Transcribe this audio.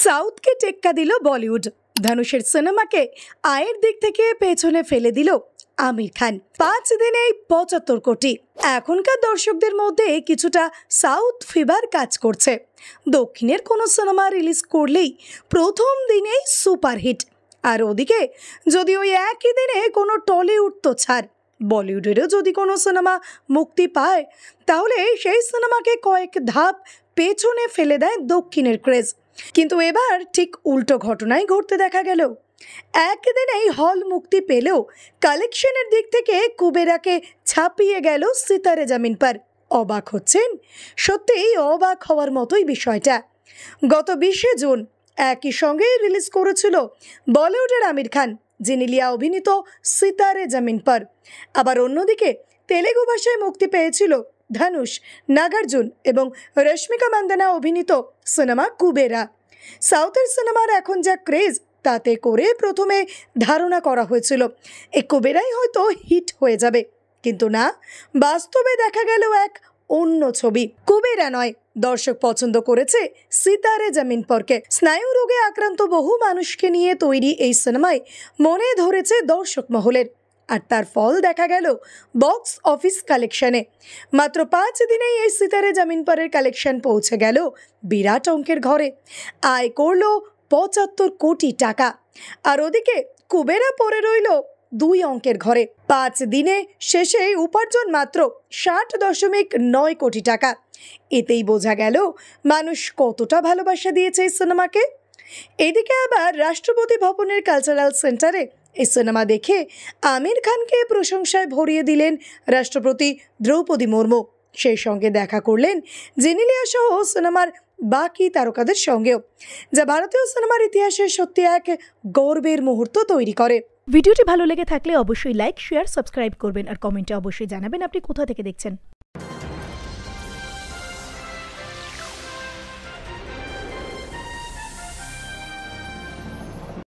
সাউথকে টেক্কা দিল বলিউড। ধনুষের সিনেমাকে আয়ের দিক থেকে পেছনে ফেলে দিল আমির খান। 5 দিনেই 75 কোটি। এখনকার দর্শকদের মধ্যে কিছুটা সাউথ ফিভার কাজ করছে। দক্ষিণের কোনো সিনেমা রিলিজ করলেই প্রথম দিনেই সুপারহিট। আর ওদিকে যদি ওই একই দিনে কোনো টলিউড তো ছাড়, বলিউডেরও যদি কোনো সিনেমা মুক্তি পায় তাহলে সেই সিনেমাকে কয়েক ধাপ পেছনে ফেলে দেয় দক্ষিণের ক্রেজ। কিন্তু এবার ঠিক উল্টো ঘটনাই ঘটতে দেখা গেল। একদিনেই হল মুক্তি পেলেও কালেকশনের দিক থেকে কুবেরাকে ছাপিয়ে গেল সিতারে জামিন পার। অবাক হচ্ছেন? সত্যিই অবাক হওয়ার মতোই বিষয়টা। গত 20 জুন একই সঙ্গে রিলিজ করেছিল বলিউডের আমির খান, যিনি লিয়া অভিনীত সিতারে জামিন পার। আবার অন্যদিকে তেলেগু ভাষায় মুক্তি পেয়েছিল ধনুষ, নাগার্জুন এবং রশ্মিকা মান্দানা অভিনীত সিনেমা কুবেরা। সাউথের সিনেমার এখন যা ক্রেজ, তাতে করে প্রথমে ধারণা করা হয়েছিল এই কুবেরাই হয়তো হিট হয়ে যাবে, কিন্তু না, বাস্তবে দেখা গেল এক অন্য ছবি। কুবেরা নয়, দর্শক পছন্দ করেছে সিতারে জামিন পরকে। স্নায়ু রোগে আক্রান্ত বহু মানুষকে নিয়ে তৈরি এই সিনেমায় মনে ধরেছে দর্শক মহলের। আর তার ফল দেখা গেল বক্স অফিস কালেকশনে। মাত্র 5 দিনেই এই সিতারে জামিন পারের কালেকশন পৌঁছে গেল বিরাট অঙ্কের ঘরে। আয় করল 75 কোটি টাকা। আর ওদিকে কুবেরা পড়ে রইল 2 অঙ্কের ঘরে। 5 দিনে শেষে উপার্জন মাত্র 60.9 কোটি টাকা। এতেই বোঝা গেল মানুষ কতটা ভালোবাসা দিয়েছে এই সিনেমাকে। এদিকে আবার রাষ্ট্রপতি ভবনের কালচারাল সেন্টারে এই সিনেমা দেখে আমির খানকে প্রশংসায় ভরিয়ে দিলেন রাষ্ট্রপতি দ্রৌপদী মুর্মু। সেই সঙ্গে দেখা করলেন জেনেলিয়া সহ সিনেমার বাকি তারকাদের সঙ্গেও, যা ভারতীয় সিনেমার ইতিহাসে সত্যি এক গর্বের মুহূর্ত তৈরি করে। ভিডিওটি ভালো লেগে থাকলে অবশ্যই লাইক, শেয়ার, সাবস্ক্রাইব করবেন আর কমেন্টে অবশ্যই জানাবেন আপনি কোথা থেকে দেখছেন।